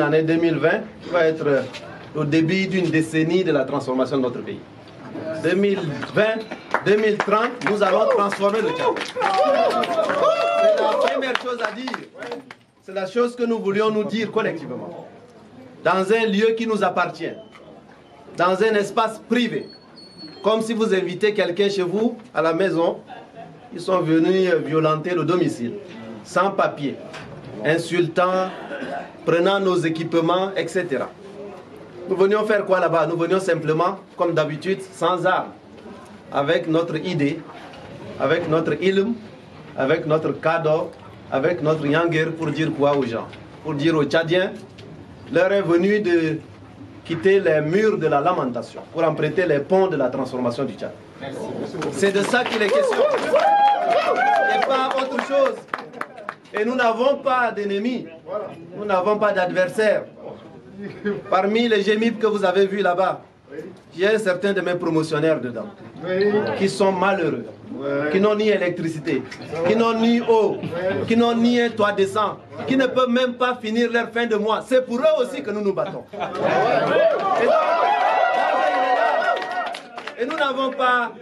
une année 2020 qui va être au début d'une décennie de la transformation de notre pays. 2020, 2030, nous allons transformer le Tchad. C'est la première chose à dire. C'est la chose que nous voulions nous dire collectivement. Dans un lieu qui nous appartient, dans un espace privé, comme si vous invitez quelqu'un chez vous à la maison, ils sont venus violenter le domicile, sans papier, insultant, prenant nos équipements, etc. Nous venions faire quoi là-bas? Nous venions simplement, comme d'habitude, sans armes, avec notre idée, avec notre ilm, avec notre cadeau, avec notre yanger, pour dire quoi aux gens? Pour dire aux Tchadiens, l'heure est venue de quitter les murs de la lamentation, pour emprunter les ponts de la transformation du Tchad. C'est de ça qu'il est question. Et pas autre chose. Et nous n'avons pas d'ennemis, nous n'avons pas d'adversaires. Parmi les GEMIP que vous avez vus là-bas, il y a certains de mes promotionnaires dedans, qui sont malheureux, qui n'ont ni électricité, qui n'ont ni eau, qui n'ont ni un toit décent, qui ne peuvent même pas finir leur fin de mois. C'est pour eux aussi que nous nous battons. Et nous n'avons pas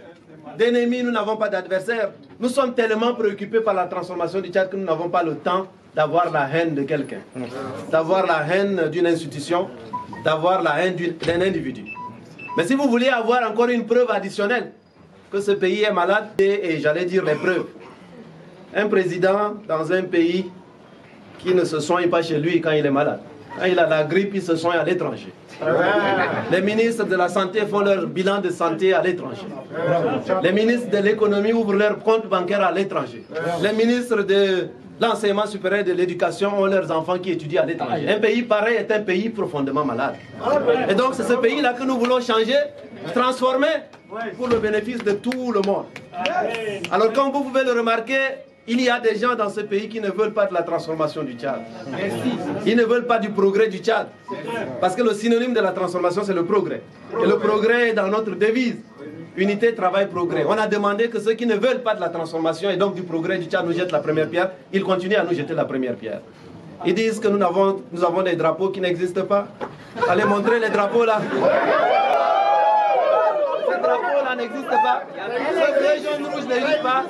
d'ennemis, nous n'avons pas d'adversaires. Nous sommes tellement préoccupés par la transformation du Tchad que nous n'avons pas le temps d'avoir la haine de quelqu'un, d'avoir la haine d'une institution, d'avoir la haine d'un individu. Mais si vous voulez avoir encore une preuve additionnelle que ce pays est malade, et j'allais dire les preuves, un président dans un pays qui ne se soigne pas chez lui quand il est malade, quand il a la grippe, il se soigne à l'étranger. Les ministres de la Santé font leur bilan de santé à l'étranger. Les ministres de l'économie ouvrent leur compte bancaire à l'étranger. Les ministres de l'enseignement supérieur et de l'éducation ont leurs enfants qui étudient à l'étranger. Un pays pareil est un pays profondément malade. Et donc c'est ce pays-là que nous voulons changer, transformer pour le bénéfice de tout le monde. Alors comme vous pouvez le remarquer, il y a des gens dans ce pays qui ne veulent pas de la transformation du Tchad. Ils ne veulent pas du progrès du Tchad. Parce que le synonyme de la transformation, c'est le progrès. Et le progrès est dans notre devise. Unité, travail, progrès. On a demandé que ceux qui ne veulent pas de la transformation et donc du progrès du Tchad nous jettent la première pierre. Ils continuent à nous jeter la première pierre. Ils disent que nous avons des drapeaux qui n'existent pas. Allez montrer les drapeaux là. Ces drapeaux-là n'existent pas. Ce bleu, jaune, rouge n'existe pas.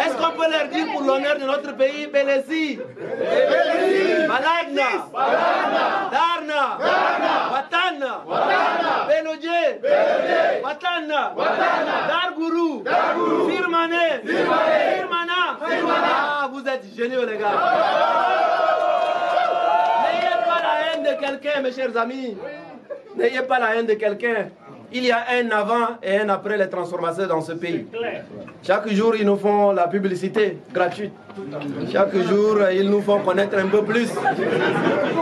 Est-ce qu'on peut leur dire pour l'honneur de notre pays, Belesi, Malagna, Darna, Watana, Belodje, Watana, Dargourou, Firmane, Firmana. Ah, vous êtes géniaux les gars. N'ayez pas la haine de quelqu'un, mes chers amis. N'ayez pas la haine de quelqu'un. Il y a un avant et un après les transformations dans ce pays. Chaque jour, ils nous font la publicité gratuite. Chaque jour, ils nous font connaître un peu plus.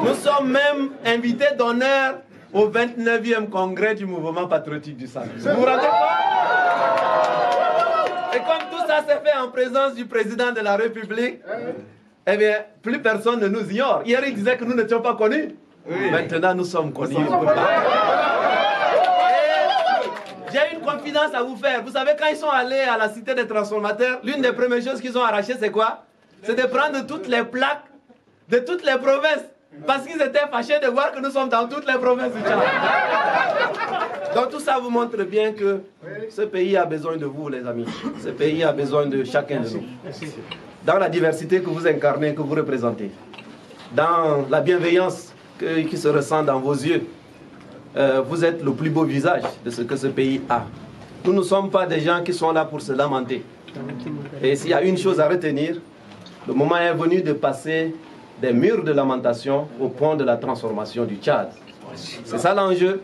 Nous sommes même invités d'honneur au 29e congrès du mouvement patriotique du Sahel. Vous vous rendez compte? Et comme tout ça s'est fait en présence du président de la République, eh bien, plus personne ne nous ignore. Hier, il disait que nous n'étions pas connus. Maintenant, nous sommes connus. J'ai une confidence à vous faire. Vous savez, quand ils sont allés à la cité des transformateurs, l'une des premières choses qu'ils ont arrachées, c'est quoi? C'est de prendre toutes les plaques de toutes les provinces. Parce qu'ils étaient fâchés de voir que nous sommes dans toutes les provinces du Tchad. Donc tout ça vous montre bien que ce pays a besoin de vous, les amis. Ce pays a besoin de chacun de nous. Dans la diversité que vous incarnez, que vous représentez. Dans la bienveillance qui se ressent dans vos yeux. Vous êtes le plus beau visage de ce que ce pays a. Nous ne sommes pas des gens qui sont là pour se lamenter. Et s'il y a une chose à retenir, le moment est venu de passer des murs de lamentation au point de la transformation du Tchad. C'est ça l'enjeu.